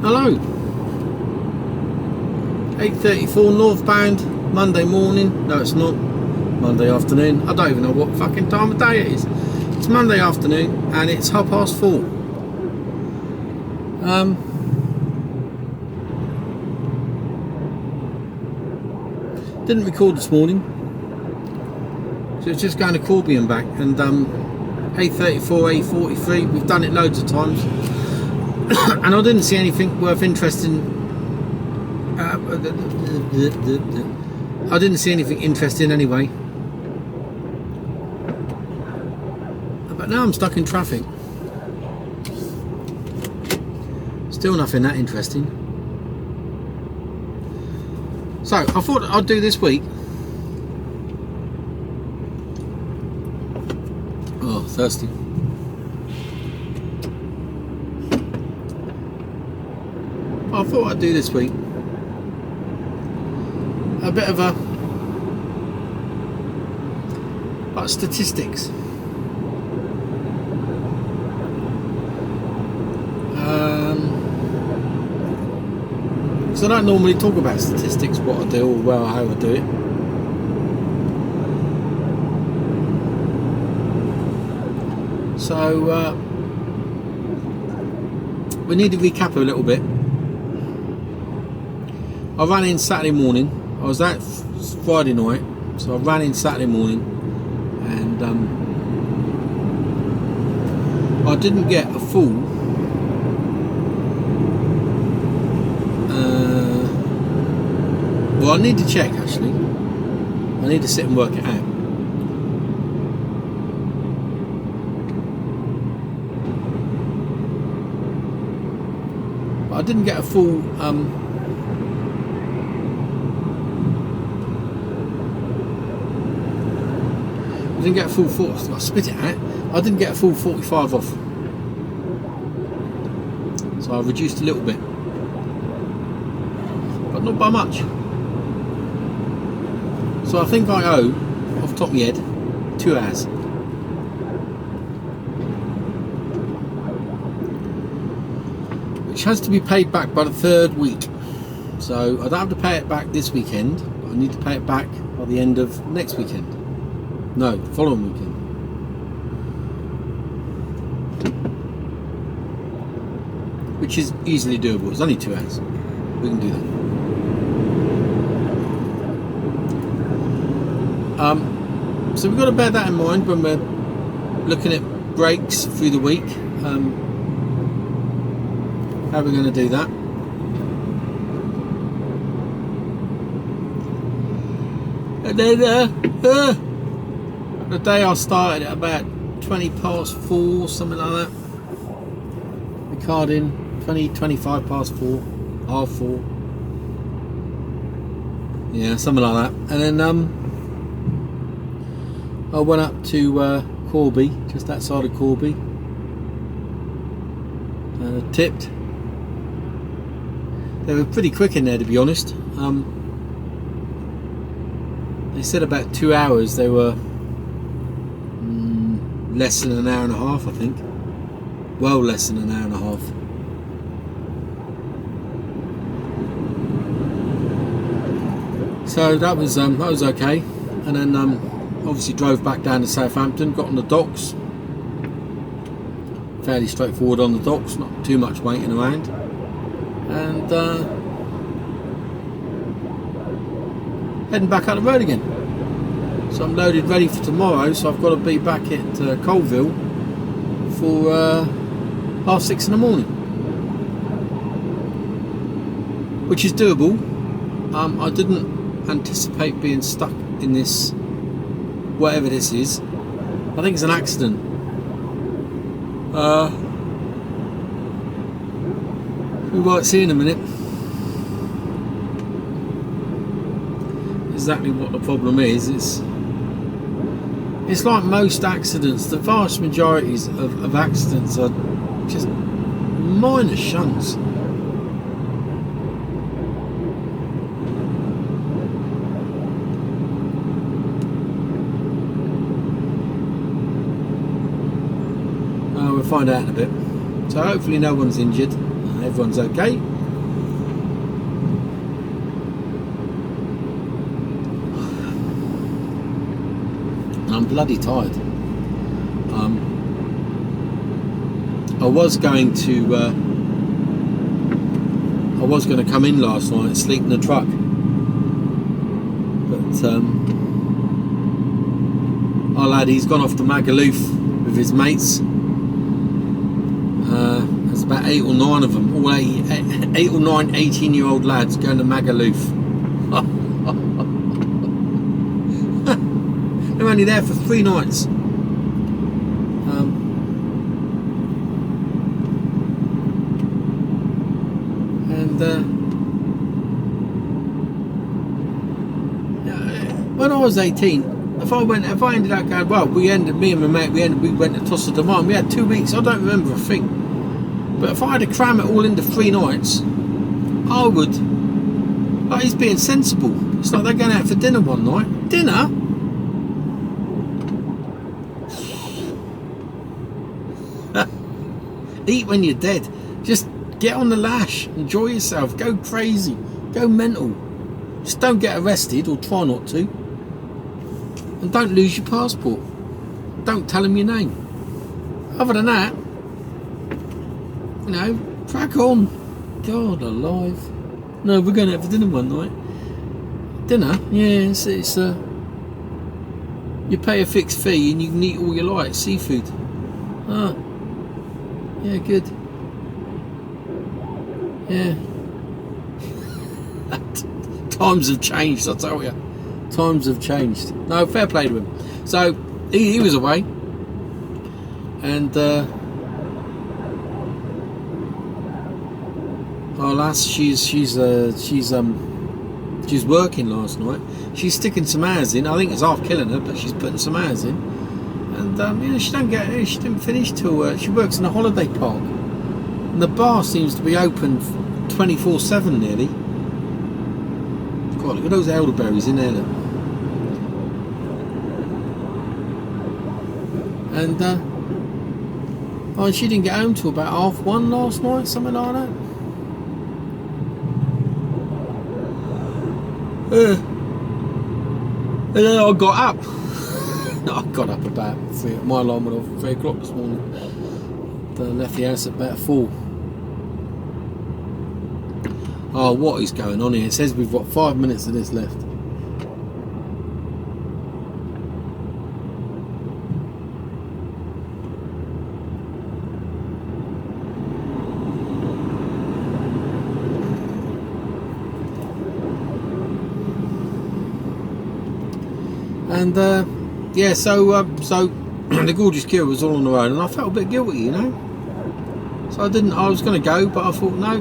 Hello. 8:34 northbound, Monday morning. No, it's not. Monday afternoon. I don't even know what fucking time of day it is. It's Monday afternoon and it's 4:30. Didn't record this morning. So it's just going to Corby and back, and 8:34, 8:43. We've done it loads of times. And I didn't see anything worth interesting. I didn't see anything interesting anyway. But now I'm stuck in traffic. Still nothing that interesting. So I thought I'd do this week. Oh, thirsty. I thought I'd do this week a bit of a like statistics. Because I don't normally talk about statistics, what I do or how I do it. So we need to recap a little bit. I ran in Saturday morning. I was out Friday night, so I ran in Saturday morning, and I didn't get a full well, I need to check actually. I need to sit and work it out. But I didn't get a full I didn't get a full 40. I spit it out. I didn't get a full 45 off, so I reduced a little bit, but not by much. So I think I owe, off the top of my head, 2 hours. Which has to be paid back by the 3rd week. So I don't have to pay it back this weekend. I need to pay it back by the end of next weekend. No, the following weekend. Which is easily doable. It's only 2 hours. We can do that. So we've got to bear that in mind when we're looking at breaks through the week. How are we going to do that? And then the day I started at about 4:20, something like that. The card in 25 past 4, half 4. Yeah, something like that. And then I went up to Corby, just outside of Corby. Tipped. They were pretty quick in there, to be honest. They said about 2 hours. They were less than an hour and a half, I think. Well, less than an hour and a half. So that was okay. And then obviously drove back down to Southampton, got on the docks. Fairly straightforward on the docks, not too much waiting around. And heading back up the road again. So I'm loaded ready for tomorrow, so I've got to be back at Colville for 6:30 in the morning, which is doable. I didn't anticipate being stuck in this, whatever this is. I think it's an accident. We might see in a minute exactly what the problem is. It's like most accidents. The vast majorities of accidents are just minor shunts. We'll find out in a bit. So hopefully no one's injured, everyone's okay. and I'm bloody tired. I was going to come in last night and sleep in the truck, but our lad, he's gone off to Magaluf with his mates. There's about 8 or 9 of them, all 8 or 9 18-year-old lads going to Magaluf. They're only there for 3 nights. When I was 18, if I ended up going, well, me and my mate, we went to Tossa de Mar. We had 2 weeks. I don't remember a thing. But if I had to cram it all into 3 nights, I would. Like, he's being sensible. It's like they're going out for dinner one night. Dinner? Eat when you're dead. Just get on the lash. Enjoy yourself. Go crazy. Go mental. Just don't get arrested, or try not to. And don't lose your passport. Don't tell them your name. Other than that, you know, crack on. God alive. No, we're going out for dinner one night. Dinner? Yeah, it's you pay a fixed fee and you can eat all you like. Seafood. Ah. Yeah, good. Yeah. Times have changed, I tell you. Times have changed. No, fair play to him. So he was away, and our lass, she's working last night. She's sticking some hours in. I think it's half killing her, but she's putting some hours in. And you know, she didn't finish till she works in a holiday park, and the bar seems to be open 24/7 nearly. God, look at those elderberries in there. Look. And she didn't get home till about 1:30 last night, something like that. And then I got up. I got up about 3. My alarm went off at 3 o'clock this morning. Left the house at about 4. Oh, what is going on here? It says we've got 5 minutes of this left. And yeah, so the gorgeous girl was all on her own, and I felt a bit guilty, you know. So I was going to go, but I thought no.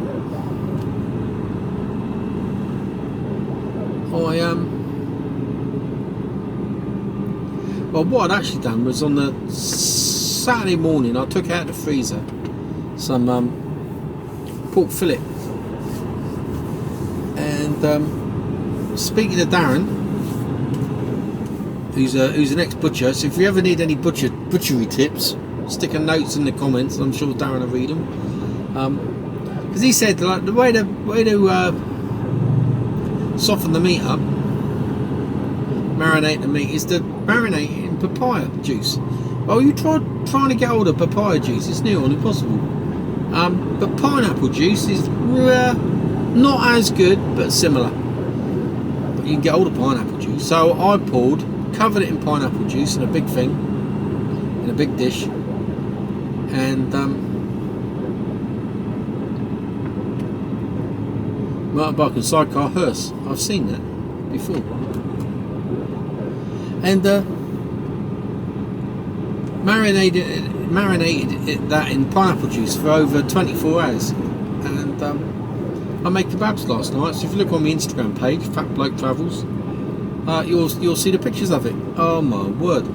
Well, what I'd actually done was on the Saturday morning, I took out the freezer some pork fillet, and speaking to Darren, who's an ex-butcher, so if you ever need any butchery tips, stick a notes in the comments. I'm sure Darren will read them. Because he said, like, the way to soften the meat up, marinate the meat, is to marinate it in papaya juice. Well, you trying to get hold of papaya juice, it's near on impossible. But pineapple juice is not as good, but similar. But you can get hold of pineapple juice. So I covered it in pineapple juice in a big thing, in a big dish, and motorbike and sidecar hearse. I've seen that before. And marinated that in pineapple juice for over 24 hours. And I made kebabs last night. So if you look on my Instagram page, Fat Bloke Travels, you'll see the pictures of it. Oh my word!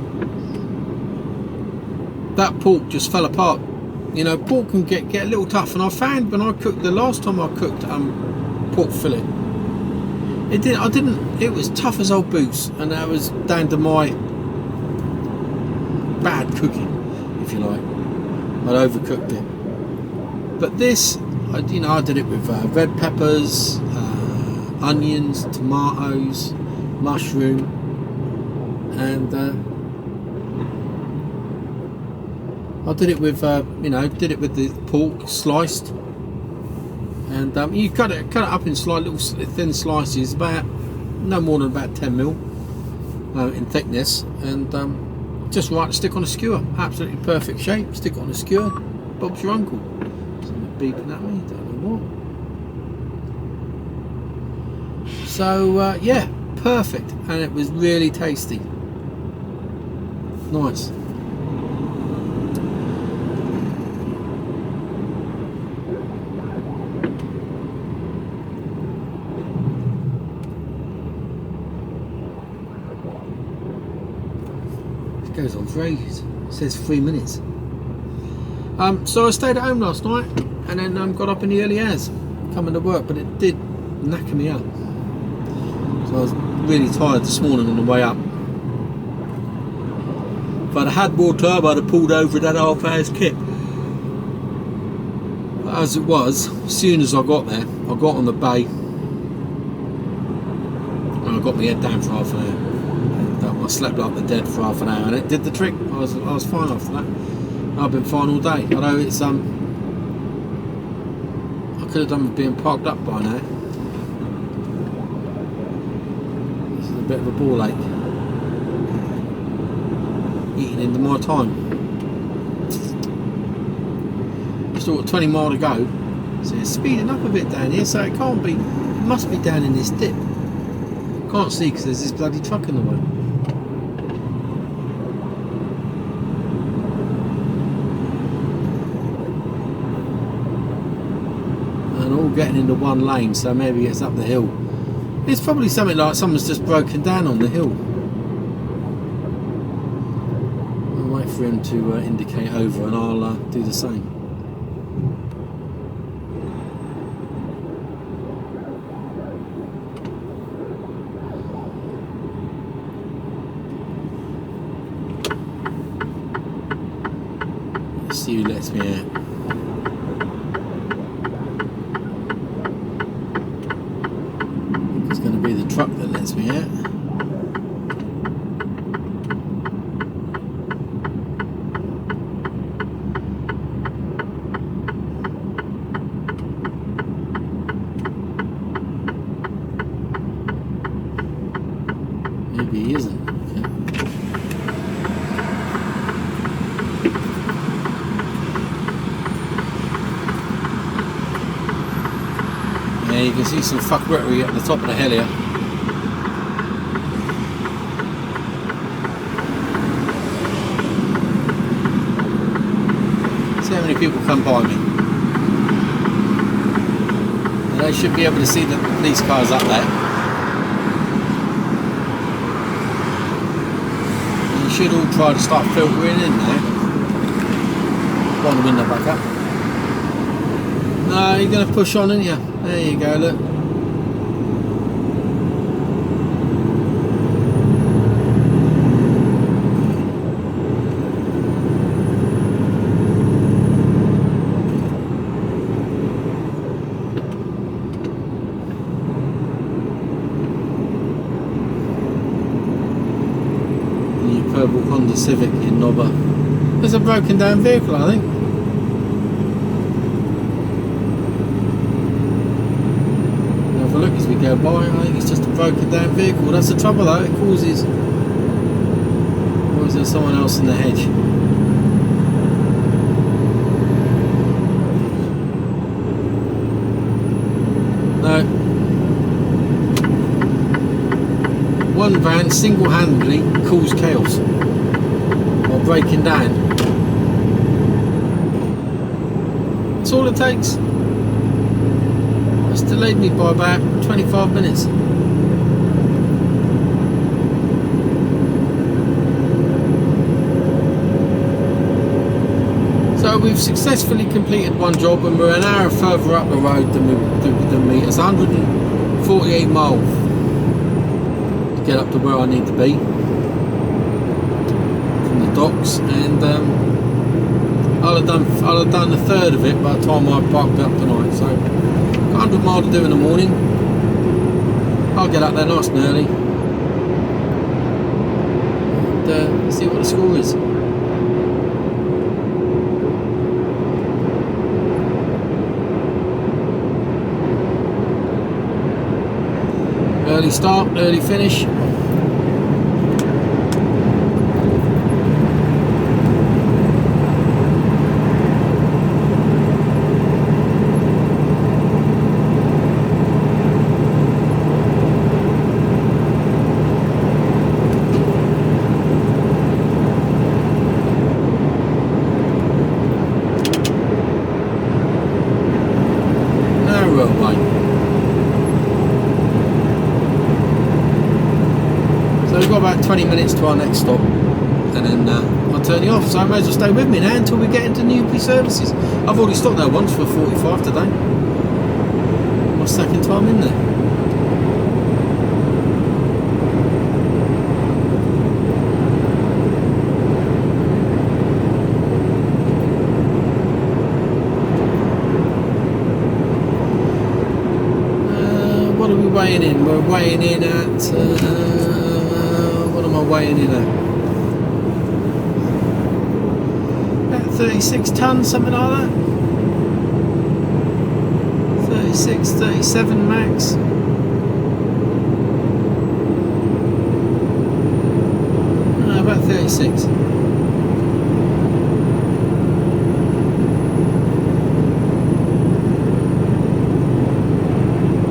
That pork just fell apart. You know, pork can get a little tough, and I found when I cooked the last time I cooked pork fillet, it was tough as old boots, and that was down to my bad cooking, if you like. I'd overcooked it. But this, I did it with red peppers, onions, tomatoes, mushroom, and I did it with you know, did it with the pork sliced, and you cut it up in little thin slices, about no more than about 10 mil in thickness, and just right to stick on a skewer. Absolutely perfect shape. Stick it on a skewer. Bob's your uncle. Something beeping at me. Don't know what. So yeah, perfect, and it was really tasty. Nice. Goes on for ages. It says 3 minutes. So I stayed at home last night, and then got up in the early hours coming to work, but it did knacker me out. So I was really tired this morning on the way up. If I'd had more time, I'd have pulled over that half hour's kit. But as it was, as soon as I got there, I got on the bay and I got my head down for half an hour. I slept like the dead for half an hour, and it did the trick. I was fine after that. I've been fine all day. Although it's I could have done with being parked up by now. This is a bit of a ball ache. Eating into my time. Still got 20 mile to go, so it's speeding up a bit down here. So it can't be. It must be down in this dip. Can't see because there's this bloody truck in the way. Getting into one lane, so maybe it's up the hill. It's probably something like someone's just broken down on the hill. I'll wait for him to indicate over, and I'll do the same. Let's see who lets me out. Truck that lets me out. Maybe he isn't. Okay. Yeah, you can see some fuckery at the top of the hill here. How many people come by me, and they should be able to see the police cars up there. And you should all try to start filtering in there. Wind the window back up. No, you're going to push on, aren't you? There you go, look. Honda Civic in Nobber. There's a broken down vehicle, I think. Have a look as we go by. I think it's just a broken down vehicle. That's the trouble though, it causes. Or is there someone else in the hedge? No. One van single-handedly caused chaos. Breaking down. That's all it takes. It's delayed me by about 25 minutes. So we've successfully completed one job, and we're an hour further up the road than me. It's 148 miles to get up to where I need to be. Docks, and I'll have done the third of it by the time I parked up tonight. So 100 miles to do in the morning. I'll get up there nice and early and see what the score is. start, early finish. So we've got about 20 minutes to our next stop, and then I'll turn you off. So I may as well stay with me now until we get into Newbury services. I've already stopped there once for 45 today. My second time in there. What are we weighing in? We're weighing in at... what am I weighing in at? About 36 tonnes, something like that. 36, 37 max. No, about 36.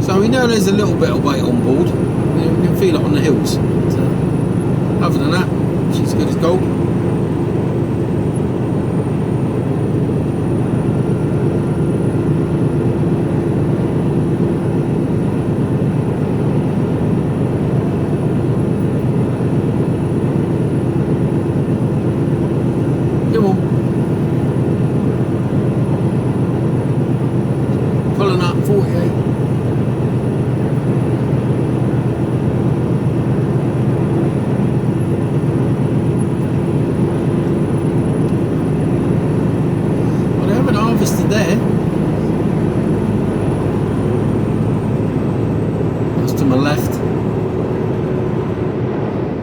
So we know there's a little bit of weight on board. We can feel it on the hills. So, other than that, she's good as gold. Come on. Pulling up 48. There, that's to my left.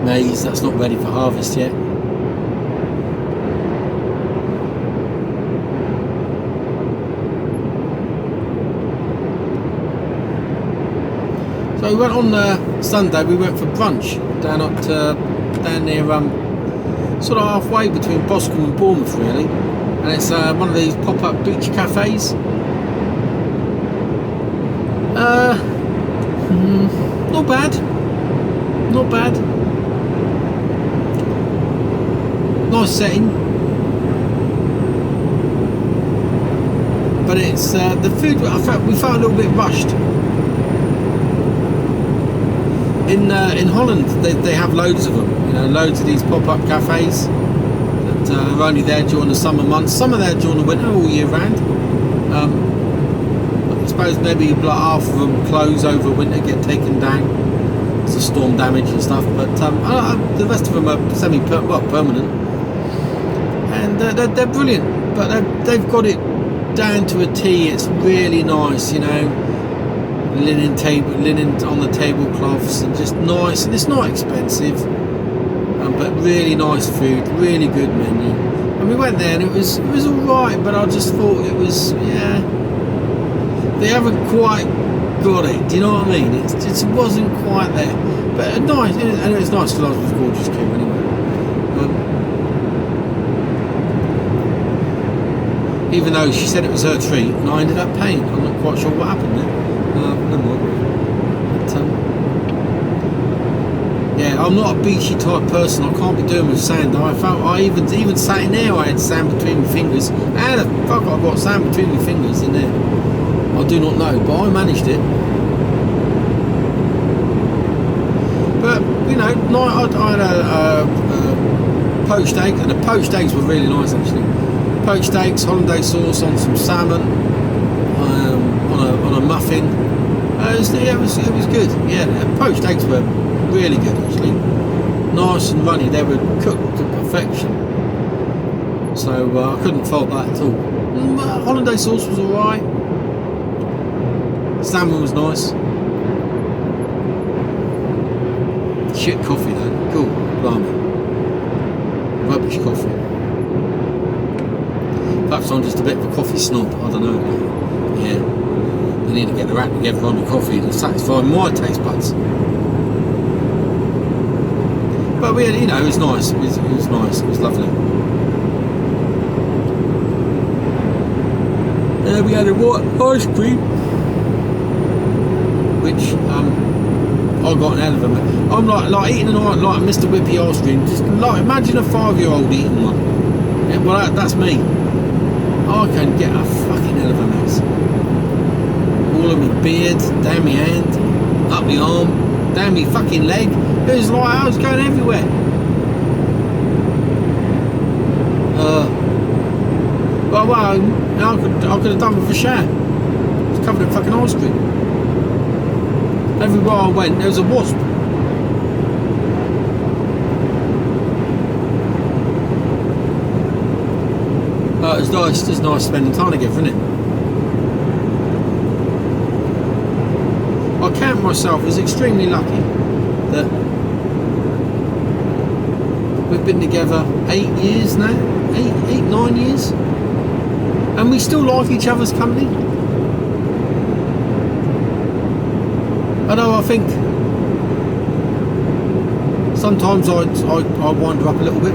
Maize, that's not ready for harvest yet. So we went on Sunday. We went for brunch down near sort of halfway between Boscombe and Bournemouth, really. And it's one of these pop-up beach cafes. Not bad. Not bad. Nice setting. But it's the food. We felt a little bit rushed. In Holland, they have loads of them. You know, loads of these pop-up cafes. Are only there during the summer months. Some are there during the winter, all year round. I suppose maybe like half of them close over winter, get taken down. It's a storm damage and stuff. But the rest of them are permanent, and they're brilliant. But they've got it down to a T. It's really nice, you know. Linen on the tablecloths, and just nice, and it's not expensive. But really nice food, really good menu. And we went there and it was alright, but I just thought it was, yeah, they haven't quite got it, do you know what I mean? It wasn't quite there. But nice, and it was nice because I was gorgeous kid anyway. Even though she said it was her treat, and I ended up paying. I'm not quite sure what happened there. Never mind. Yeah, I'm not a beachy type person. I can't be doing with sand. I even sat in there, I had sand between my fingers. How the fuck I got sand between my fingers in there? I do not know, but I managed it. But you know, I had a poached egg, and the poached eggs were really nice actually. Poached eggs, hollandaise sauce on some salmon, on a muffin. It was good. Yeah, poached eggs were really good actually, nice and runny. They were cooked to perfection, so I couldn't fault that at all. Hollandaise sauce was alright, salmon was nice. Shit coffee though, cool, blimey, rubbish coffee. Perhaps I'm just a bit of a coffee snob, I don't know. Yeah, they need to get their act together on the coffee to satisfy my taste buds. But we had, you know, it was nice. It was nice. It was lovely. We had a white ice cream, which I got an hell of a. I'm like eating like Mr. Whippy ice cream. Just like imagine a 5-year-old eating one. Yeah, well, that's me. I can get a fucking hell of a mess. All of my beard, down my hand, up my arm, down my fucking leg. It was like I was going everywhere. Well, I could have done with a shower. It was covered in fucking ice cream. Everywhere I went, there was a wasp. It was nice, just nice spending time together, isn't it? I count myself as extremely lucky that we've been together 8 years now, 9 years, and we still like each other's company. Although I think sometimes I wind her up a little bit,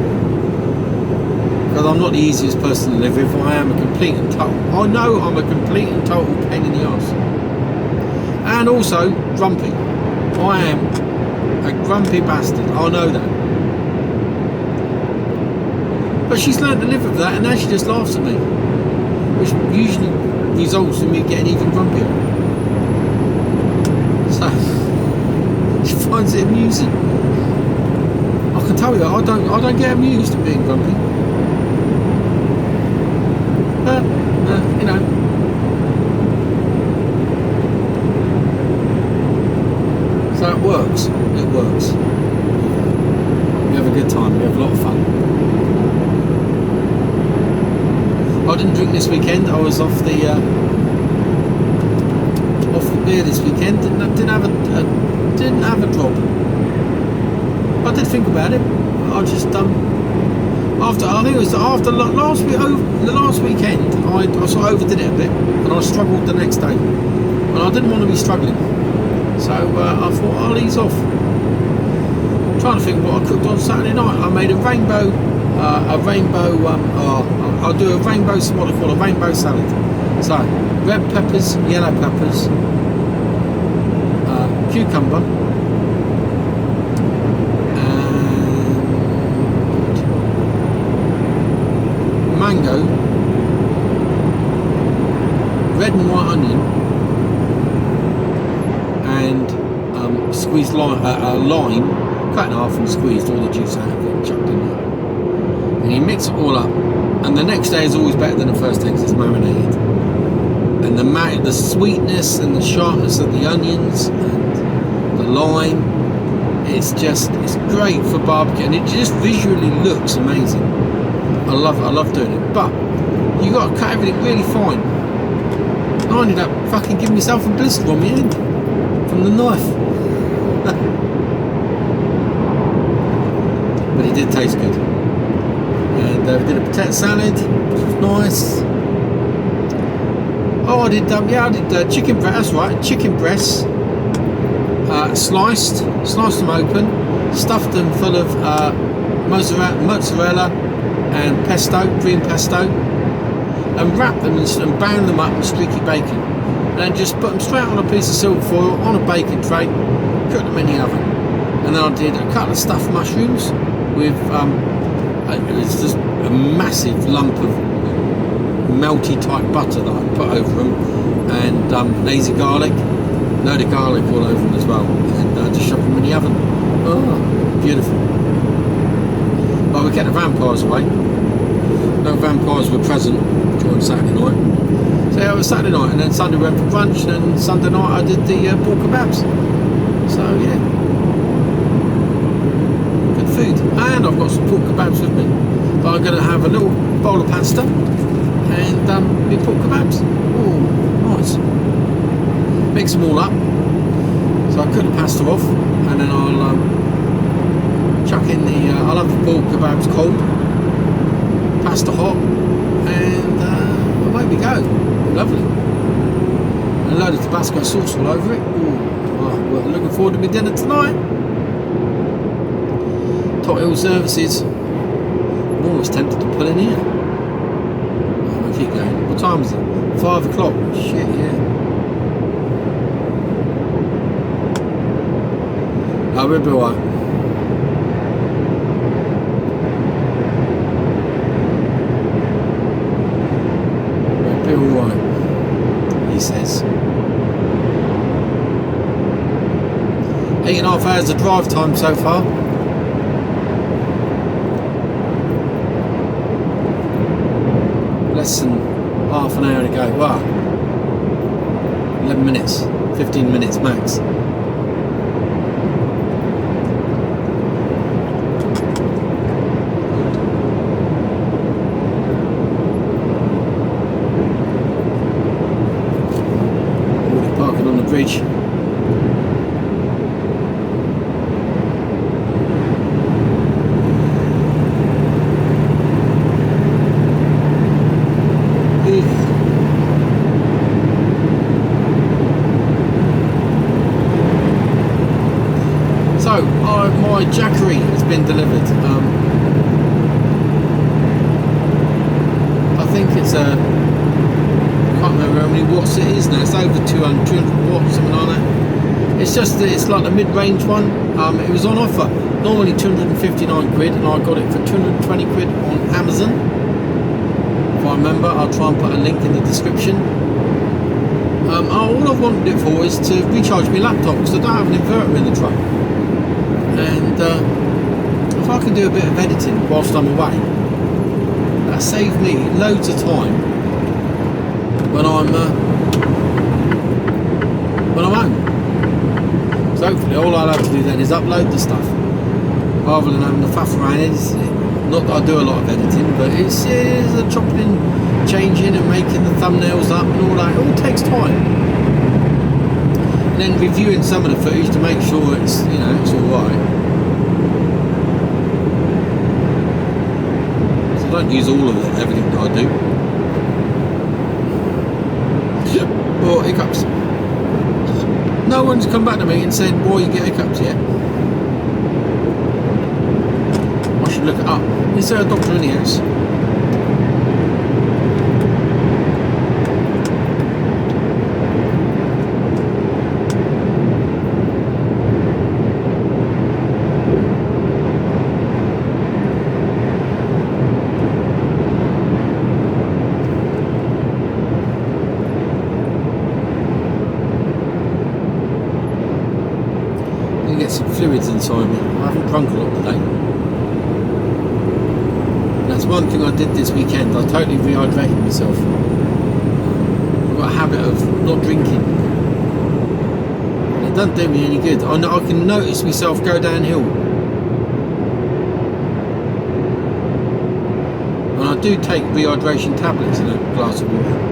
because I'm not the easiest person to live with. I am a complete and total. I know I'm a complete and total pain in the arse, and also grumpy. I am a grumpy bastard. I know that. But she's learned to live with that, and now she just laughs at me, which usually results in me getting even grumpier. So she finds it amusing. I can tell you, I don't get amused at being grumpy. But you know, so it works. It works. We have a good time. We have a lot of fun. I didn't drink this weekend. I was off the beer this weekend. Didn't have a drop. I did think about it. I just I think it was after the last weekend. I sort of overdid it a bit, and I struggled the next day. And I didn't want to be struggling, so I thought I'll ease off. I'm trying to think what I cooked on Saturday night. I made a rainbow. I'll do a rainbow, what I call a rainbow salad. So, red peppers, yellow peppers, cucumber, and mango, red and white onion, and squeezed lime, cut in half and squeezed all the juice out of it and chucked in there. And you mix it all up, and the next day is always better than the first day because it's marinated. And the sweetness and the sharpness of the onions and the lime, it's great for barbecue, and it just visually looks amazing. I love doing it, but you got to cut everything really fine. I ended up fucking giving myself a blister on my hand from the knife. But it did taste good. And we did a potato salad, which was nice. Oh, I did chicken breast. That's right, chicken breasts. Sliced them open, stuffed them full of mozzarella and pesto, green pesto, and wrapped them and bound them up in streaky bacon. And then just put them straight on a piece of silver foil on a baking tray, cooked them in the oven. And then I did a couple of stuffed mushrooms with it's just a massive lump of melty type butter that I put over them, and lazy garlic, load of garlic all over them as well, and just shove them in the oven. Oh, beautiful. Well, we kept the vampires away. No vampires were present during Saturday night. So yeah, it was Saturday night, and then Sunday we went for brunch, and then Sunday night I did the pork kebabs. So yeah, food, and I've got some pork kebabs with me. But I'm going to have a little bowl of pasta and the pork kebabs. Oh, nice. Mix them all up. So I cook the pasta off, and then I'll chuck in I'll have the pork kebabs cold, pasta hot, and away we go. Lovely. And a load of Tabasco sauce all over it. Ooh, well, looking forward to my dinner tonight. Tot Hill Services. I'm almost tempted to pull in here. Oh, we keep going. What time is it? 5 o'clock. Shit, yeah. Oh, we'll be alright. We'll be alright, he says. 8.5 hours of drive time so far. Less than half an hour to go. Wow. 11 minutes, 15 minutes max. Already parking on the bridge. My Jackery has been delivered. I think it's I can't remember how many watts it is now. It's over 200 watts, something like that. It's just that it's like the mid-range one. It was on offer, normally 259 quid, and I got it for 220 quid on Amazon. If I remember, I'll try and put a link in the description. All I wanted it for is to recharge my laptop because I don't have an inverter in the truck. And if I can do a bit of editing whilst I'm away, that saves me loads of time when I'm home. So hopefully all I'll have to do then is upload the stuff rather than having to faff around editing it. Not that I do a lot of editing, but it's a chopping, changing and making the thumbnails up and all that. It all takes time. And then reviewing some of the footage to make sure it's, you know, it's alright. So I don't use all of it, everything that I do. Or hiccups. No one's come back to me and said, boy, you get hiccups yet. I should look it up. Is there a doctor in the house? Get some fluids inside me. I haven't drunk a lot today. That's one thing I did this weekend. I totally rehydrated myself. I've got a habit of not drinking. And it doesn't do me any good. I can notice myself go downhill. And I do take rehydration tablets in a glass of water.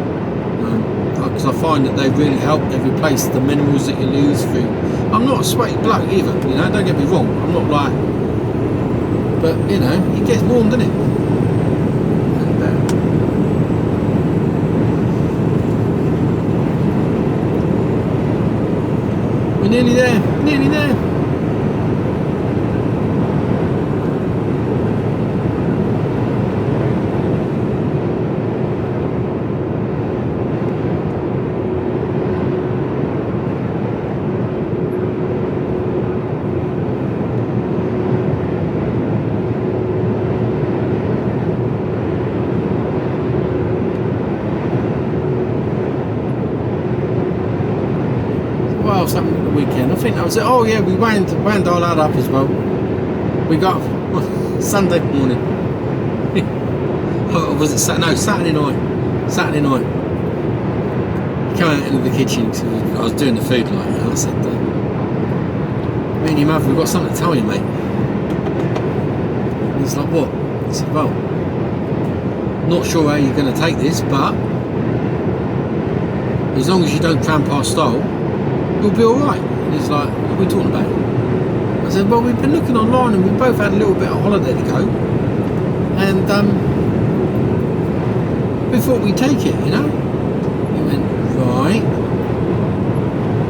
Because I find that they really help. They replace the minerals that you lose through. I'm not a sweaty bloke either, you know, don't get me wrong. I'm not like, but you know, it gets warm, doesn't it? And, we're nearly there, nearly there. What else happened at the weekend? I think that was it. Oh yeah, we wound all that up as well. We got Sunday morning. Oh, was it Saturday night? Saturday night. Came out into the kitchen because I was doing the food like that. I said, me and your mother, we've got something to tell you, mate. And he's like, what? I said, well, not sure how you're going to take this, but as long as you don't tramp our style, you'll be alright. And he's like, what are we talking about? I said, well, we've been looking online and we both had a little bit of holiday to go. And we thought we'd take it, you know? He went, right.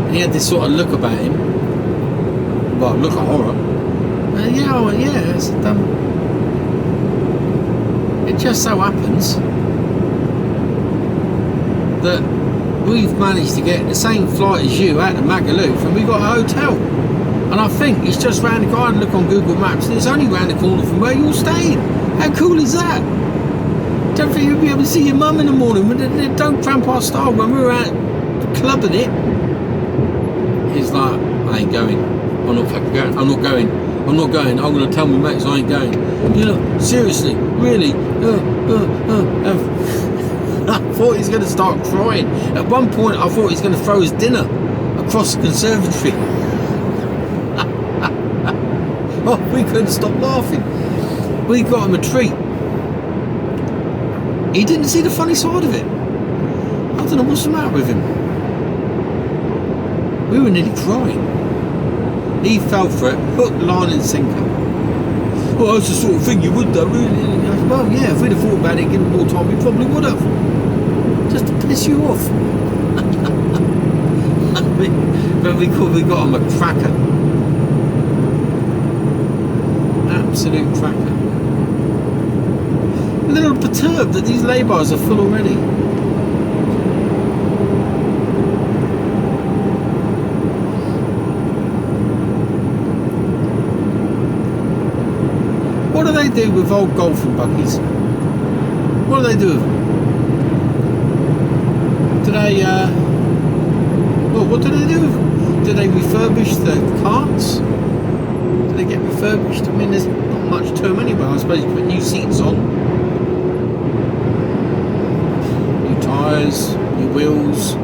And he had this sort of look about him. Well, look of horror. Yeah, oh, yeah. It just so happens that we've managed to get the same flight as you out of Magaluf, and we got a hotel. And I think it's just round the corner. Look on Google Maps, and it's only round the corner from where you're staying. How cool is that? Don't think you'll be able to see your mum in the morning. Don't cramp our style when we were out clubbing it. He's like, I ain't going. I'm not fucking going. I'm not going. I'm not going. I'm going to tell my mates I ain't going. You know, seriously, really. I thought he was going to start crying. At one point, I thought he was going to throw his dinner across the conservatory. Oh, we couldn't stop laughing. We got him a treat. He didn't see the funny side of it. I don't know what's the matter with him. We were nearly crying. He fell for it, hook, line and sinker. Well, that's the sort of thing you would do. Well, yeah, if we'd have thought about it, given more time, we probably would have. Just to piss you off. But we got him a cracker. Absolute cracker. A little perturbed that these laybys are full already. What do they do with old golfing buggies? What do they do with them? Do they, well, what do they do with them? Do they refurbish the carts? Do they get refurbished? I mean, there's not much to them anyway. I suppose you put new seats on, new tyres, new wheels,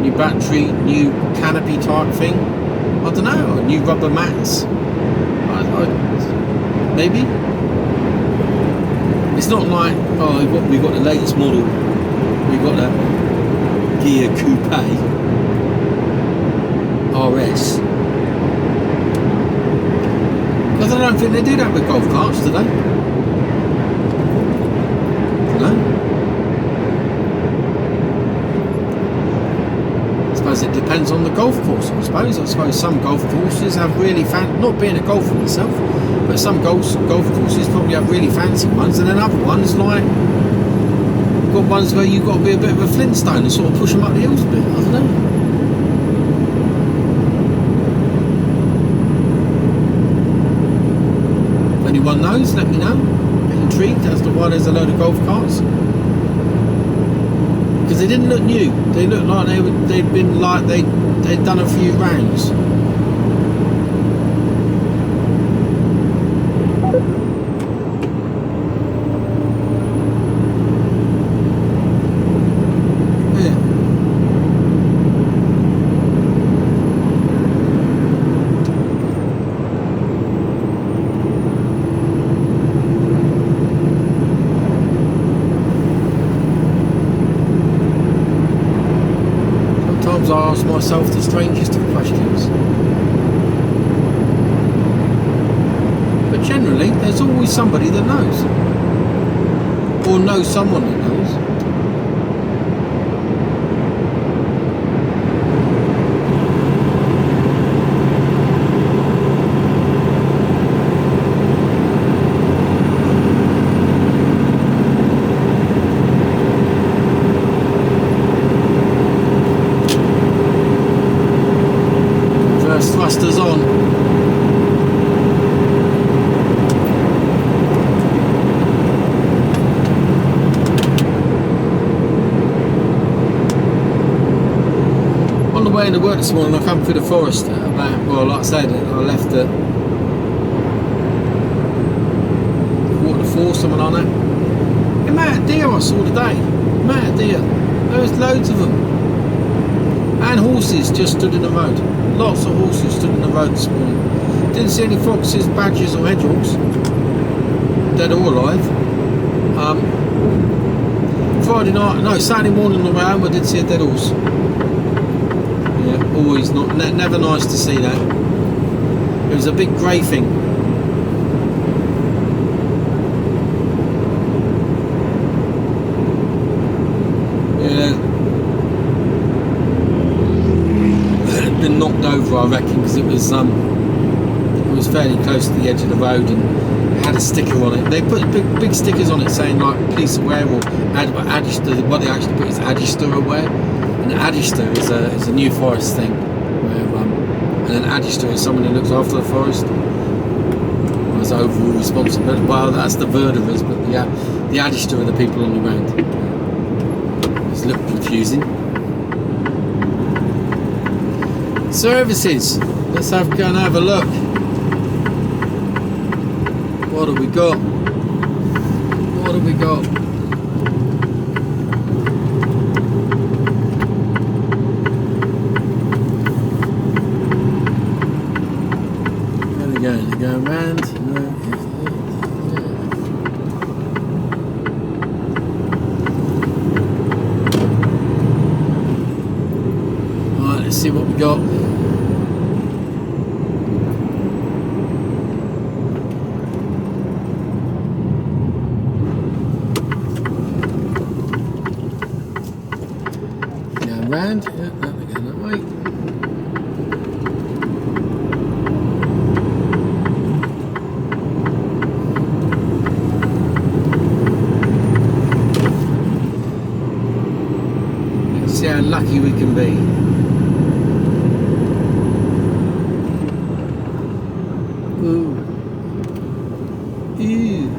new battery, new canopy type thing. I don't know, new rubber mats. Maybe. It's not like, oh, we got the latest model. We got the Gear Coupe RS. Because I don't think they do that with golf carts, do they? No? I suppose it depends on the golf course, I suppose. I suppose some golf courses have really not being a golfer itself, but some golf courses probably have really fancy ones, and then other ones like got ones where you've got to be a bit of a Flintstone and sort of push them up the hills a bit. I don't know. If anyone knows, let me know. I'm a bit intrigued as to why there's a load of golf carts. Because they didn't look new. They looked like they'd been like they'd done a few rounds. I ask myself the strangest of questions. But generally, there's always somebody that knows. Or knows someone that knows. Thrusters on. On the way into work this morning, I come through the forest about, well, like I said, I left at 3:45, something like that. The amount of deer I saw today, the amount of deer, there was loads of them. And horses just stood in the road. Lots of horses stood in the road this morning. Didn't see any foxes, badgers or hedgehogs, dead or alive. Saturday morning on the way home I did see a dead horse. Yeah, always never nice to see that. It was a big grey thing. Yeah. Been knocked over, I reckon, because it was fairly close to the edge of the road and had a sticker on it. They put big stickers on it saying like police aware or what they actually put is Adgister aware. And Adgister is a New Forest thing, where and an Adgister is someone who looks after the forest. As overall responsibility. Well, that's the verderers, but the Adgister are the people on the ground. It's a little confusing. Services. Let's go and have a look. What have we got? What have we got? Where are they going? They're going round. No. Alright, let's see what we got. Round, yeah, no, they're going that way. Let's see how lucky we can be. Ooh. Ew.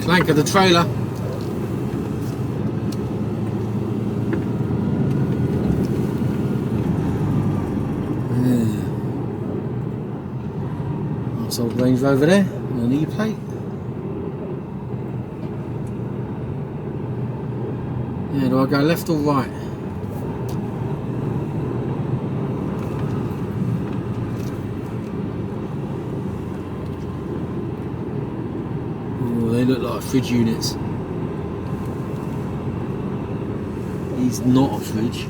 Clank of the trailer. Nice old Range Rover there, on an E-plate. Yeah, do I go left or right? They look like fridge units. He's not a fridge.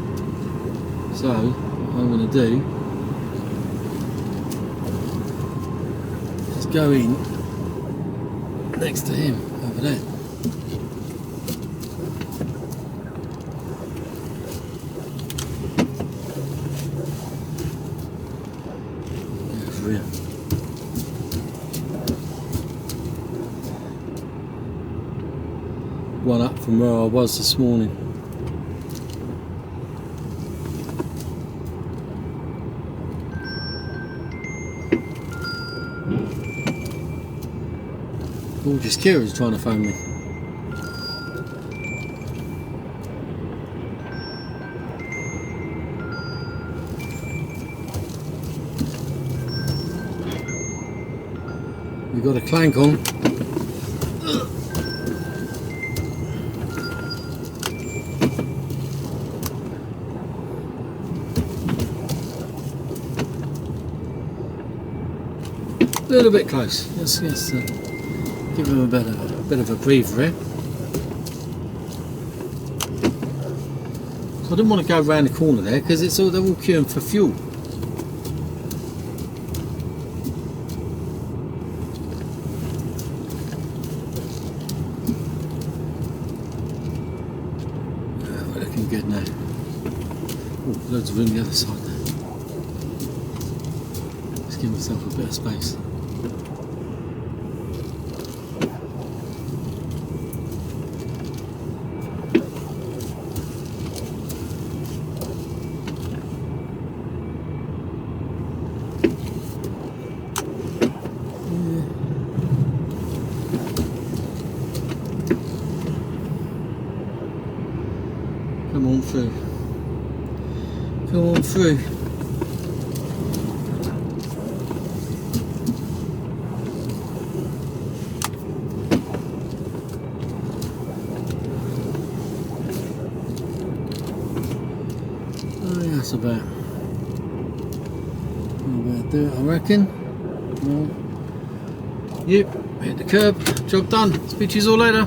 So, what I'm going to do is go in next to him, over there. There's real. One up from where I was this morning. Gorgeous Kira's trying to phone me. We've got a clank on. A little bit close. Let's give him a bit of a breather here. So I didn't want to go around the corner there because they're all queuing for fuel. We're looking good now. Oh, loads of room the other side there. Let's give myself a bit of space. Come on through. Come on through. Oh, yeah, that's about do it, I reckon. Yep, hit the curb. Job done. Speak to you all later.